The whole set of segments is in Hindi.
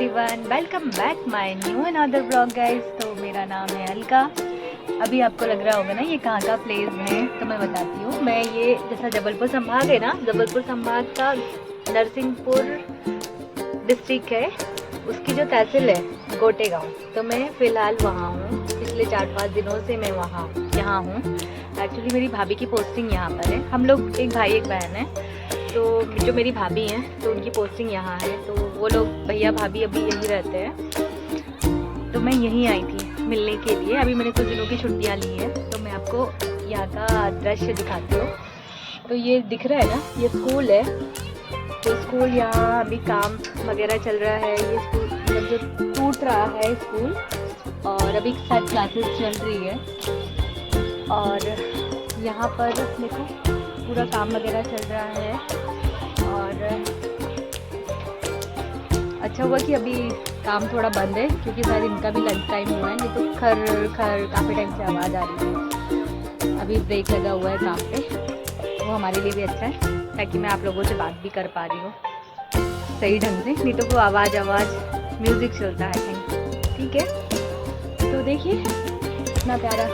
Everyone, welcome back my new another blog guys. तो मेरा नाम है अलका। अभी आपको लग रहा होगा ना ये कहाँ का प्लेस है, तो मैं बताती हूँ। मैं ये जैसा जबलपुर संभाग है ना, जबलपुर संभाग का नरसिंहपुर डिस्ट्रिक्ट है, उसकी जो तहसील है गोटे गाँव, तो मैं फ़िलहाल वहाँ हूँ। पिछले 4-5 दिनों से मैं यहाँ हूँ। एक्चुअली मेरी भाभी की पोस्टिंग यहाँ पर है। हम लोग एक भाई एक बहन है, तो जो मेरी भाभी हैं तो उनकी पोस्टिंग यहाँ है, तो वो लोग भैया भाभी अभी यहीं रहते हैं। तो मैं यहीं आई थी मिलने के लिए। अभी मैंने कुछ दिनों की छुट्टियाँ ली हैं, तो मैं आपको यहाँ का दृश्य दिखाती हूँ। तो ये दिख रहा है ना, ये स्कूल है। तो स्कूल यहाँ अभी काम वगैरह चल रहा है। ये स्कूल मतलब जो टूट रहा है स्कूल, और अभी शायद क्लासेस चल रही है। और यहाँ पर देखो पूरा काम वगैरह चल रहा है। और अच्छा हुआ कि अभी काम थोड़ा बंद है, क्योंकि शायद इनका भी लंच टाइम हुआ है, नहीं तो खर खर काफ़ी टाइम से आवाज़ आ रही है। अभी ब्रेक लगा हुआ है काम पे, वो हमारे लिए भी अच्छा है, ताकि मैं आप लोगों से बात भी कर पा रही हूँ सही ढंग से, नहीं तो वो आवाज़ म्यूज़िक चलता है कहीं। ठीक है, तो देखिए इतना प्यारा,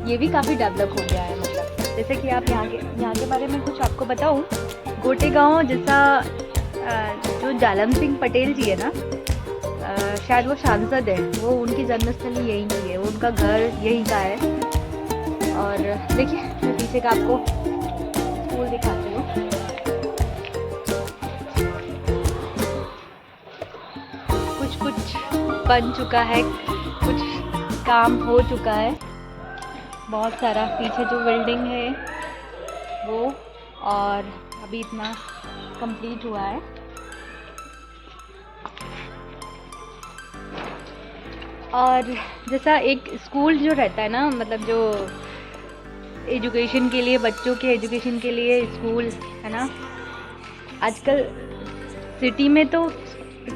ये भी काफ़ी डेवलप हो गया है। मतलब जैसे कि आप यहाँ के बारे में कुछ आपको बताऊँ। गोटे गाँव जैसा जो जालम सिंह पटेल जी है ना, शायद वो सांसद है, वो उनकी जन्मस्थली यहीं की है, उनका घर यहीं का है। और देखिए मैं पीछे का आपको स्कूल दिखाती हूँ। कुछ बन चुका है, कुछ काम हो चुका है, बहुत सारा। पीछे जो बिल्डिंग है वो, और अभी इतना कंप्लीट हुआ है। और जैसा एक स्कूल जो रहता है ना, मतलब जो एजुकेशन के लिए, बच्चों के एजुकेशन के लिए स्कूल है ना, आजकल सिटी में तो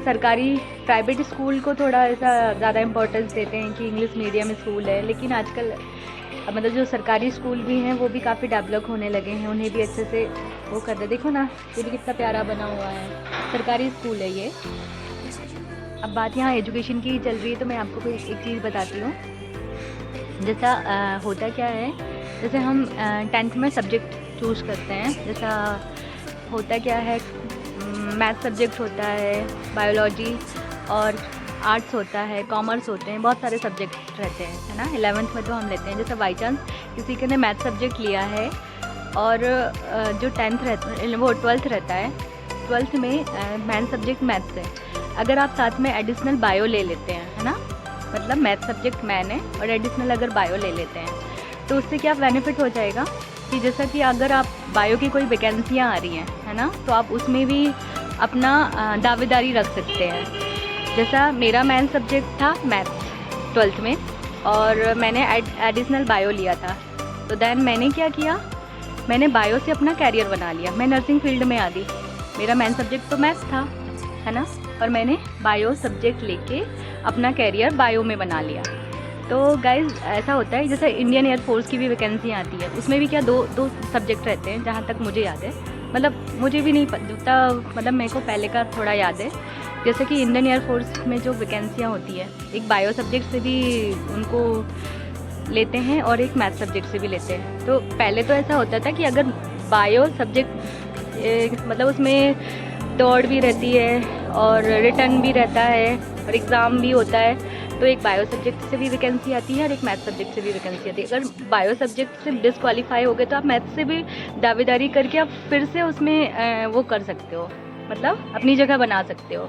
सरकारी प्राइवेट स्कूल को थोड़ा ऐसा ज़्यादा इम्पोर्टेंस देते हैं कि इंग्लिश मीडियम स्कूल है, लेकिन आजकल मतलब जो सरकारी स्कूल भी हैं वो भी काफ़ी डेवलप होने लगे हैं, उन्हें भी अच्छे से वो कर रहे। देखो ना, ये भी कितना प्यारा बना हुआ है, सरकारी स्कूल है ये। अब बात यहाँ एजुकेशन की चल रही है, तो मैं आपको कोई एक चीज़ बताती हूँ। जैसा होता क्या है, जैसे हम 10th में सब्जेक्ट चूज़ करते हैं, जैसा होता क्या है, मैथ सब्जेक्ट होता है, बायोलॉजी और आर्ट्स होता है, कॉमर्स होते हैं, बहुत सारे सब्जेक्ट रहते हैं, है ना। 11th में तो हम लेते हैं, जैसे बाई चांस किसी के ने मैथ सब्जेक्ट लिया है, और जो 10th रहता है वो 12th रहता है, 12th में मेन सब्जेक्ट मैथ्स है। अगर आप साथ में एडिशनल बायो ले लेते हैं, है ना, मतलब मैथ सब्जेक्ट मैन है और एडिशनल अगर बायो ले लेते हैं, तो उससे क्या बेनिफिट हो जाएगा कि जैसा कि अगर आप बायो की कोई वैकेंसियाँ आ रही हैं, है ना, तो आप उसमें भी अपना दावेदारी रख सकते हैं। जैसा मेरा मेन सब्जेक्ट था मैथ्स 12th में, और मैंने एडिशनल बायो लिया था, तो देन मैंने क्या किया, मैंने बायो से अपना कैरियर बना लिया। मैं नर्सिंग फील्ड में आ गई, मेरा मेन सब्जेक्ट तो मैथ्स था, है ना, और मैंने बायो सब्जेक्ट लेके अपना कैरियर बायो में बना लिया। तो गाइज ऐसा होता है, जैसे इंडियन एयरफोर्स की भी वैकेंसी आती है, उसमें भी क्या दो सब्जेक्ट रहते हैं, जहाँ तक मुझे याद है। मतलब मुझे भी नहीं पता, मतलब मेरे को पहले का थोड़ा याद है। जैसे कि इंडियन एयरफोर्स में जो वैकेंसियाँ होती है, एक बायो सब्जेक्ट से भी उनको लेते हैं और एक मैथ सब्जेक्ट से भी लेते हैं। तो पहले तो ऐसा होता था कि अगर बायो सब्जेक्ट मतलब उसमें दौड़ भी रहती है और रिटर्न भी रहता है और एग्ज़ाम भी होता है, तो एक बायो सब्जेक्ट से भी वैकेंसी आती है और एक मैथ सब्जेक्ट से भी वैकेंसी आती है। अगर बायो सब्जेक्ट से डिस्क्वालीफाई हो गए तो आप मैथ से भी दावेदारी करके आप फिर से उसमें वो कर सकते हो, मतलब अपनी जगह बना सकते हो।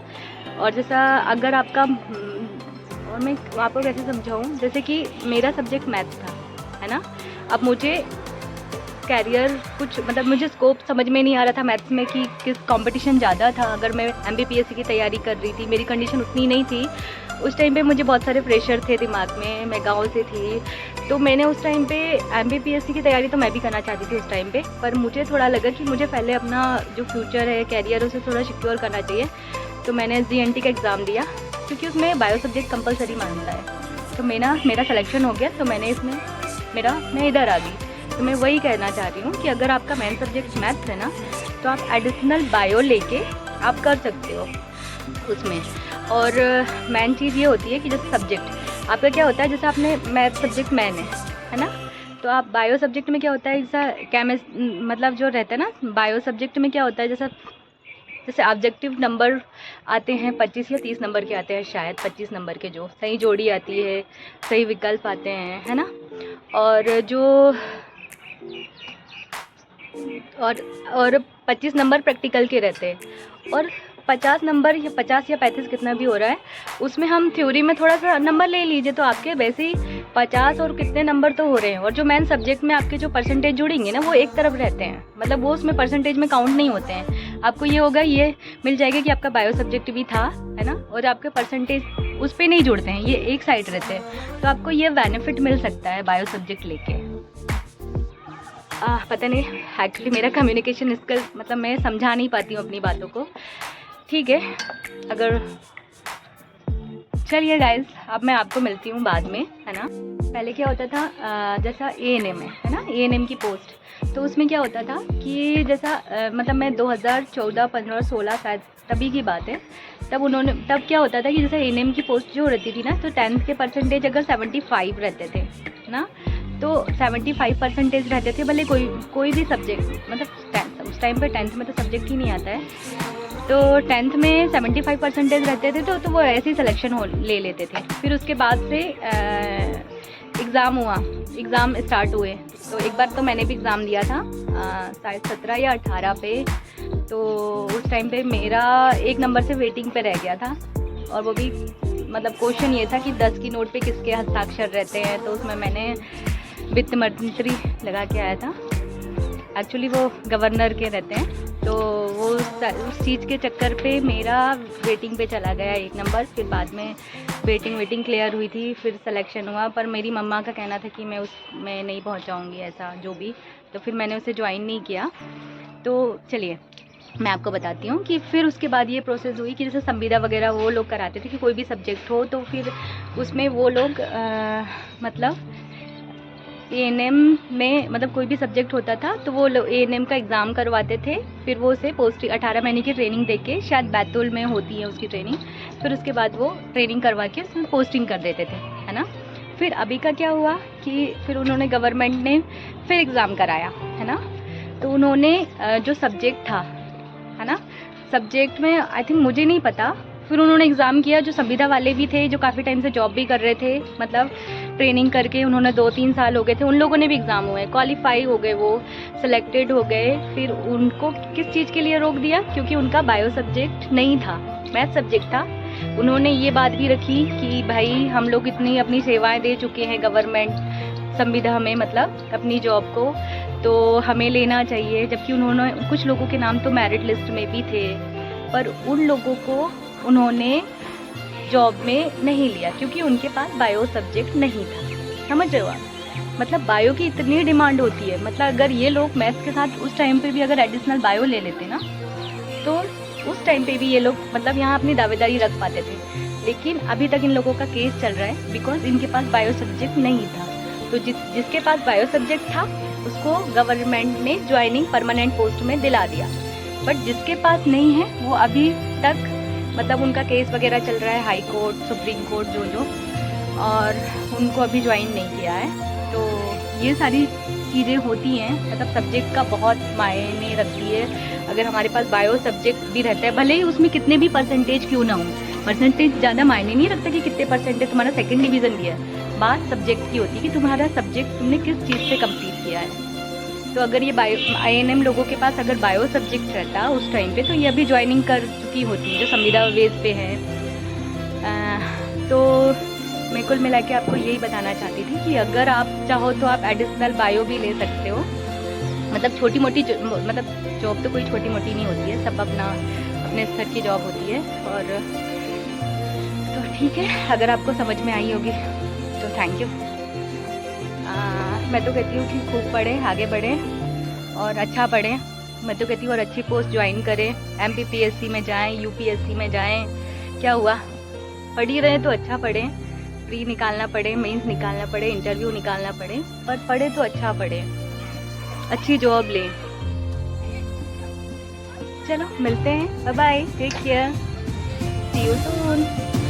और जैसा अगर आपका, और मैं आपको कैसे समझाऊँ, जैसे कि मेरा सब्जेक्ट मैथ्स था, है ना, अब मुझे कैरियर कुछ मतलब मुझे स्कोप समझ में नहीं आ रहा था मैथ्स में कि किस कंपटीशन ज़्यादा था। अगर मैं MBPSC की तैयारी कर रही थी, मेरी कंडीशन उतनी नहीं थी उस टाइम पे, मुझे बहुत सारे प्रेशर थे दिमाग में, मैं गांव से थी, तो मैंने उस टाइम पे MBPSC की तैयारी तो मैं भी करना चाहती थी उस टाइम पे, पर मुझे थोड़ा लगा कि मुझे पहले अपना जो फ्यूचर है, कैरियर, उसे थोड़ा सिक्योर करना चाहिए। तो मैंने GNT का एग्ज़ाम दिया, क्योंकि उसमें बायो सब्जेक्ट कंपलसरी मांगता है। तो मेरा सिलेक्शन हो गया, तो मैंने इसमें मैं इधर आ गई। तो मैं वही कहना चाह रही हूँ कि अगर आपका मेन सब्जेक्ट मैथ्स है ना, तो आप एडिशनल बायो लेके आप कर सकते हो उसमें। और मेन चीज़ ये होती है कि जैसे सब्जेक्ट आपका क्या होता है, जैसे आपने मैथ सब्जेक्ट मैन है ना, तो आप बायो सब्जेक्ट में क्या होता है, जैसा मतलब जो रहता है ना बायो सब्जेक्ट में क्या होता है, जैसे ऑब्जेक्टिव नंबर आते हैं 25 या 30 नंबर के आते हैं, शायद 25 नंबर के, जो सही जोड़ी आती है, सही विकल्प आते हैं, है ना। और जो और 25 नंबर प्रैक्टिकल के रहते हैं, और 50 नंबर या 50 या 35 कितना भी हो रहा है, उसमें हम थ्योरी में थोड़ा सा नंबर ले लीजिए तो आपके वैसे ही 50 और कितने नंबर तो हो रहे हैं। और जो मेन सब्जेक्ट में आपके जो परसेंटेज जुड़ेंगे ना वो एक तरफ रहते हैं, मतलब वो उसमें परसेंटेज में काउंट नहीं होते हैं। आपको ये होगा, ये मिल जाएगा कि आपका बायो सब्जेक्ट भी था, है ना, और आपके परसेंटेज उस पर नहीं जुड़ते हैं, ये एक साइड रहते हैं। तो आपको ये बेनिफिट मिल सकता है बायो सब्जेक्ट लेके। पता नहीं, एक्चुअली मेरा कम्युनिकेशन स्किल, मतलब मैं समझा नहीं पाती हूँ अपनी बातों को, ठीक है। अगर चलिए गाइस, अब मैं आपको मिलती हूँ बाद में, है ना। पहले क्या होता था, जैसा ANM है ना, ANM की पोस्ट, तो उसमें क्या होता था कि जैसा मतलब मैं 2014, 15, 16 शायद तभी की बात है, तब क्या होता था कि जैसे ANM की पोस्ट जो रहती थी ना, तो 10th के परसेंटेज अगर 75 रहते थे ना, तो 75% रहते थे, भले कोई भी सब्जेक्ट, मतलब उस टाइम पे 10th में तो सब्जेक्ट ही नहीं आता है, तो 10th में 75% रहते थे, तो वो ऐसे ही सिलेक्शन ले लेते थे। फिर उसके बाद से एग्ज़ाम स्टार्ट हुए, तो एक बार तो मैंने भी एग्ज़ाम दिया था, शायद 17 या 18 पे, तो उस टाइम पे मेरा 1 नंबर से वेटिंग पे रह गया था, और वो भी मतलब क्वेश्चन ये था कि 10 की नोट पे किसके हस्ताक्षर रहते हैं, तो उसमें मैंने वित्त मंत्री लगा के आया था, एक्चुअली वो गवर्नर के रहते हैं, तो वो उस चीज़ के चक्कर पे मेरा वेटिंग पे चला गया 1 नंबर। फिर बाद में वेटिंग क्लियर हुई थी, फिर सिलेक्शन हुआ, पर मेरी मम्मा का कहना था कि मैं उसमें नहीं पहुंचाऊंगी, ऐसा जो भी, तो फिर मैंने उसे ज्वाइन नहीं किया। तो चलिए मैं आपको बताती हूँ कि फिर उसके बाद ये प्रोसेस हुई कि जैसे संविदा वगैरह वो लोग कराते थे कि कोई भी सब्जेक्ट हो, तो फिर उसमें वो लोग मतलब ANM में, मतलब कोई भी सब्जेक्ट होता था तो वो ANM का एग्ज़ाम करवाते थे, फिर वो उसे पोस्टिंग 18 महीने की ट्रेनिंग देके, शायद बैतूल में होती है उसकी ट्रेनिंग, फिर उसके बाद वो ट्रेनिंग करवा के उसमें पोस्टिंग कर देते थे, है ना। फिर अभी का क्या हुआ कि फिर उन्होंने, गवर्नमेंट ने फिर एग्ज़ाम कराया, है ना, तो उन्होंने जो सब्जेक्ट था, है ना, सब्जेक्ट में आई थिंक, मुझे नहीं पता, फिर उन्होंने एग्ज़ाम किया, जो संविदा वाले भी थे, जो काफ़ी टाइम से जॉब भी कर रहे थे, मतलब ट्रेनिंग करके उन्होंने 2-3 साल हो गए थे, उन लोगों ने भी एग्ज़ाम हुए, क्वालिफाई हो गए, वो सिलेक्टेड हो गए। फिर उनको किस चीज़ के लिए रोक दिया, क्योंकि उनका बायो सब्जेक्ट नहीं था, मैथ सब्जेक्ट था। उन्होंने ये बात भी रखी कि भाई हम लोग इतनी अपनी सेवाएं दे चुके हैं गवर्नमेंट संविदा में, मतलब अपनी जॉब को, तो हमें लेना चाहिए। जबकि उन्होंने, कुछ लोगों के नाम तो मेरिट लिस्ट में भी थे, पर उन लोगों को उन्होंने जॉब में नहीं लिया क्योंकि उनके पास बायो सब्जेक्ट नहीं था। समझ रहे हो आप, मतलब बायो की इतनी डिमांड होती है, मतलब अगर ये लोग मैथ्स के साथ उस टाइम पे भी अगर एडिशनल बायो ले लेते ना, तो उस टाइम पे भी ये लोग मतलब यहाँ अपनी दावेदारी रख पाते थे। लेकिन अभी तक इन लोगों का केस चल रहा है बिकॉज इनके पास बायो सब्जेक्ट नहीं था। तो जिसके पास बायो सब्जेक्ट था उसको गवर्नमेंट ने ज्वाइनिंग परमानेंट पोस्ट में दिला दिया, बट जिसके पास नहीं है वो अभी तक, मतलब उनका केस वगैरह चल रहा है हाई कोर्ट, सुप्रीम कोर्ट, जो और उनको अभी ज्वाइन नहीं किया है। तो ये सारी चीज़ें होती हैं, मतलब सब्जेक्ट का बहुत मायने रखती है। अगर हमारे पास बायो सब्जेक्ट भी रहता है, भले ही उसमें कितने भी परसेंटेज क्यों ना हो, परसेंटेज ज़्यादा मायने नहीं रखता कि कितने परसेंटेज तुम्हारा सेकंड डिवीज़न भी है, बात सब्जेक्ट की होती है कि तुम्हारा सब्जेक्ट तुमने किस चीज़ से कंप्लीट किया है। तो अगर ये ANM लोगों के पास अगर बायो सब्जेक्ट रहता उस टाइम पे, तो ये अभी ज्वाइनिंग कर चुकी होती जो संविदा बेस पे है। तो मैं कुल मिला के आपको यही बताना चाहती थी कि अगर आप चाहो तो आप एडिशनल बायो भी ले सकते हो, मतलब छोटी मोटी मतलब जॉब तो कोई छोटी मोटी नहीं होती है, सब अपने स्तर की जॉब होती है। और तो ठीक है, अगर आपको समझ में आई होगी तो थैंक यू। मैं तो कहती हूँ कि खूब पढ़ें, आगे बढ़ें और अच्छा पढ़ें। मैं तो कहती हूँ और अच्छी पोस्ट ज्वाइन करें, MPPSC में जाएं, UPSC में जाएं, क्या हुआ, पढ़ ही रहे तो अच्छा पढ़ें। प्री निकालना पड़े, मेंस निकालना पड़े, इंटरव्यू निकालना पड़े, पर पढ़े तो अच्छा पढ़े, अच्छी जॉब लें। चलो मिलते हैं, bye bye, take care. See you soon.